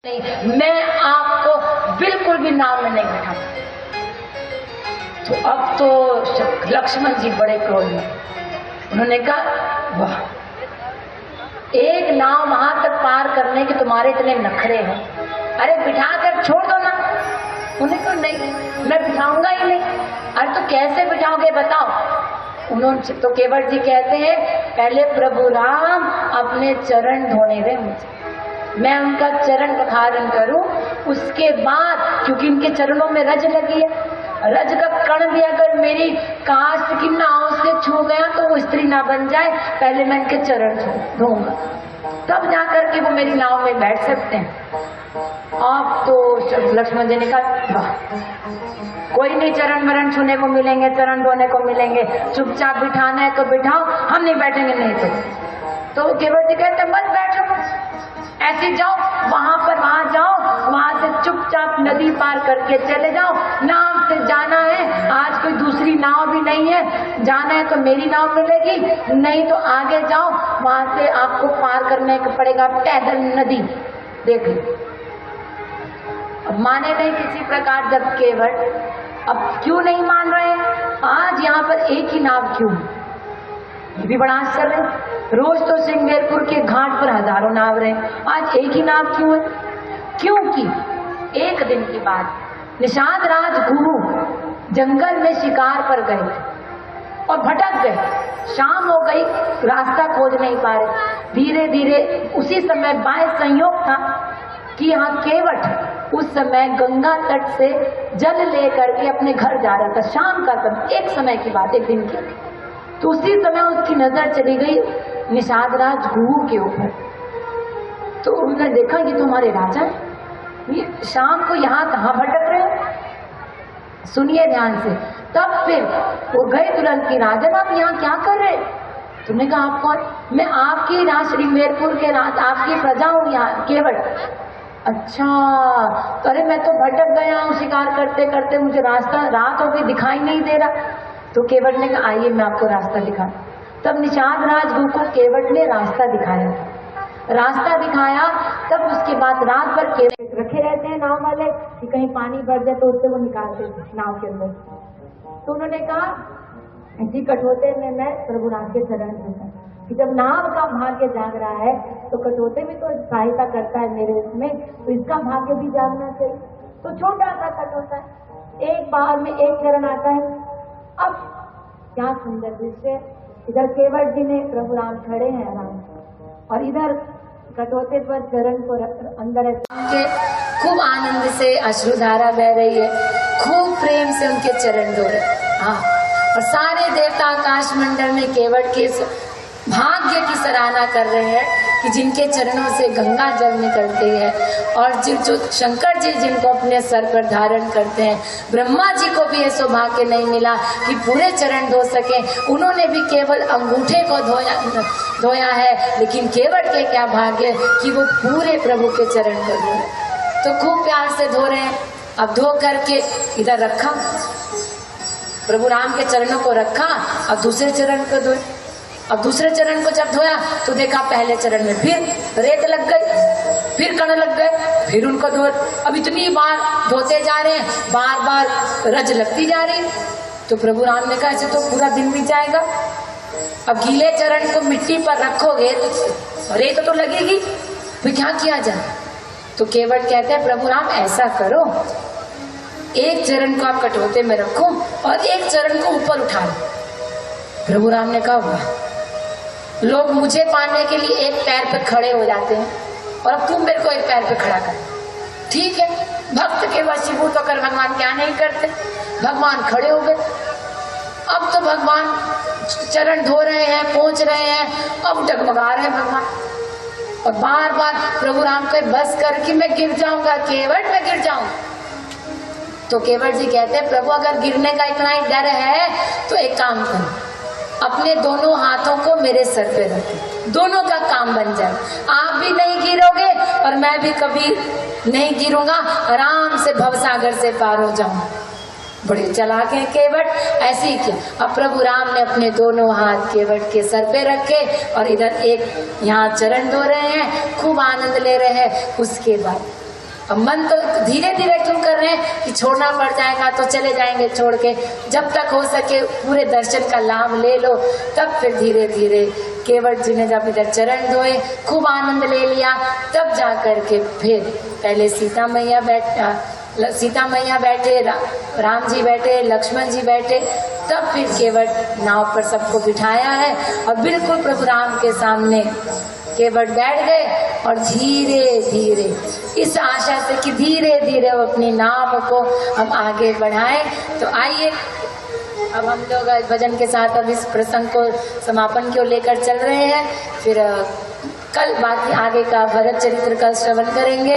नहीं, मैं आपको बिल्कुल भी नाव में नहीं बैठा। तो अब तो लक्ष्मण जी बड़े क्रोध में, उन्होंने कहा वाह, एक नाव वहां तक पार करने के तुम्हारे इतने नखरे हैं, अरे बिठा कर छोड़ दो ना। उन्हें कहा नहीं, मैं बिठाऊंगा ही नहीं। अरे तो कैसे बिठाओगे बताओ। उन्होंने तो केवट जी कहते हैं पहले प्रभु राम अपने चरण धोने दें मुझे, मैं उनका चरण प्रखारन करूं, उसके बाद, क्योंकि इनके चरणों में रज लगी है, रज का कण भी अगर मेरी काष्ठ की नाव से छू गया तो वो स्त्री ना बन जाए, पहले मैं इनके चरण धोऊंगा, तब जाकर के वो मेरी नाव में बैठ सकते हैं। अब तो लक्ष्मण जी ने कहा वाह, कोई नहीं चरण वरण छूने को मिलेंगे, चरण धोने को मिलेंगे, चुपचाप बिठाना है तो बिठाओ, हम नहीं बैठेंगे नहीं तो केवट जी कहते मत बैठो, ऐसे जाओ वहां जाओ, वहां से चुपचाप नदी पार करके चले जाओ, नाव से जाना है, आज कोई दूसरी नाव भी नहीं है, जाना है तो मेरी नाव मिलेगी, नहीं तो आगे जाओ, वहां से आपको पार करने को पड़ेगा पैदल नदी। देख लो, अब माने नहीं किसी प्रकार जब केवट, अब क्यों नहीं मान रहे, आज यहाँ पर एक ही नाव क्यों, ये भी बड़ा आश्चर्य है। रोज तो श्रृंगारपुर के घाट पर हजारों नाव रहे, आज एक ही नाव क्यों है। क्योंकि एक दिन की बात, निषाद राज गुरु जंगल में शिकार पर गए और भटक गए, शाम हो गई, रास्ता खोज नहीं पा रहे। धीरे धीरे उसी समय बाह्य संयोग था कि यहाँ केवट उस समय गंगा तट से जल लेकर के अपने घर जा रहा था, शाम का समय, एक समय की बात, एक दिन की। तो उसी समय उसकी नजर चली गई निषाद राज गुरु के ऊपर, तो उन्होंने देखा ये तो हमारे राजा है, ये शाम को यहाँ कहाँ भटक रहे हो। सुनिए ध्यान से। तब फिर वो गए तुरंत की, राजन आप यहाँ क्या कर रहे। तुमने कहा आप कौन। मैं आपकी राज श्रीमेरपुर के राज, आपकी प्रजा हूँ यहाँ केवट। अच्छा, तो अरे मैं तो भटक गया हूँ शिकार करते करते, मुझे रास्ता, रात हो गई, दिखाई नहीं दे रहा। तो केवट ने कहा आइए मैं आपको रास्ता दिखा। तब निषाद राज गुरु को केवट ने रास्ता दिखाया, तब उसके बाद रात भर केवट रखे रहते हैं नाव वाले कि कहीं पानी भर जाए तो उससे वो निकालते नाव के अंदर। तो उन्होंने कहा जी कटोते में मैं प्रभु राम के चरण दूंगा, कि जब नाव का भाग्य जाग रहा है तो कटोते भी तो सहायता करता है मेरे इसमें, तो इसका भाग्य भी जागना चाहिए। तो छोटा सा कटोता है, एक बार में एक चरण आता है। अब क्या सुंदर दृश्य, इधर केवट जी ने प्रभु राम खड़े हैं आराम, और इधर कटोते पर चरण को अंदर के खूब आनंद से अश्रुधारा बह रही है, खूब प्रेम से उनके चरण धो रहे। हाँ, और सारे देवता आकाश मंडल में केवट के भाग्य की सराहना कर रहे हैं कि जिनके चरणों से गंगा जल निकलती है, और जो शंकर जी जिनको अपने सर पर धारण करते हैं, ब्रह्मा जी को भी ये सौभाग्य नहीं मिला कि पूरे चरण धो सके, उन्होंने भी केवल अंगूठे को धोया है, लेकिन केवट के क्या भाग्य कि वो पूरे प्रभु के चरण को धोए। तो खूब प्यार से धो रहे हैं। अब धो करके इधर रखा, प्रभु राम के चरणों को रखा, अब दूसरे चरण को धोए। अब दूसरे चरण को जब धोया तो देखा पहले चरण में फिर रेत लग गई, फिर कण लग गए, फिर उनको धो। अब इतनी बार धोते जा रहे हैं, बार बार रज लगती जा रही। तो प्रभु राम ने कहा ऐसे तो पूरा दिन बीत जाएगा, अब गीले चरण को मिट्टी पर रखोगे तो रेत तो लगेगी, फिर क्या किया जाए। तो केवट कहते हैं प्रभु राम ऐसा करो, एक चरण को आप कटोते में रखो और एक चरण को ऊपर उठा लो। प्रभु राम ने कहा लोग मुझे पाने के लिए एक पैर पे खड़े हो जाते हैं, और अब तुम मेरे को एक पैर पे खड़ा कर। ठीक है, भक्त के वशीभूत होकर भगवान क्या नहीं करते। भगवान खड़े हो गए। अब तो भगवान चरण धो रहे हैं, पहुंच रहे हैं, अब डगमगा रहे हैं भगवान, और बार बार प्रभु राम को बस कर कि मैं गिर जाऊंगा केवट, मैं गिर जाऊंगा। तो केवट जी कहते हैं प्रभु अगर गिरने का इतना ही डर है तो एक काम करो, अपने दोनों हाथों को मेरे सर पे रखो, दोनों का काम बन जाए, आप भी नहीं गिरोगे और मैं भी कभी नहीं गिरूंगा, आराम से भवसागर से पार हो जाऊंगा। बड़े चालाक हैं केवट, ऐसे ही किया। अब प्रभु राम ने अपने दोनों हाथ केवट के सर पे रखे और इधर एक यहाँ चरण धो रहे हैं, खूब आनंद ले रहे हैं। उसके बाद अब मन तो धीरे धीरे क्यों कर रहे हैं कि छोड़ना पड़ जाएगा तो चले जाएंगे छोड़ के, जब तक हो सके पूरे दर्शन का लाभ ले लो। तब फिर धीरे धीरे केवट जी ने जब इधर चरण धोए, खूब आनंद ले लिया, तब जा करके फिर पहले सीता मैया बैठे, राम जी बैठे, लक्ष्मण जी बैठे, तब फिर केवट नाव पर सबको बिठाया है और बिल्कुल प्रभु राम के सामने केवट बैठ गए और धीरे धीरे इस आशा से कि धीरे धीरे वो अपनी नाव को हम आगे बढ़ाएं। तो आइए अब हम लोग भजन के साथ अब इस प्रसंग को समापन की ओर लेकर चल रहे हैं। फिर कल बाकी आगे का भरत चरित्र का श्रवण करेंगे।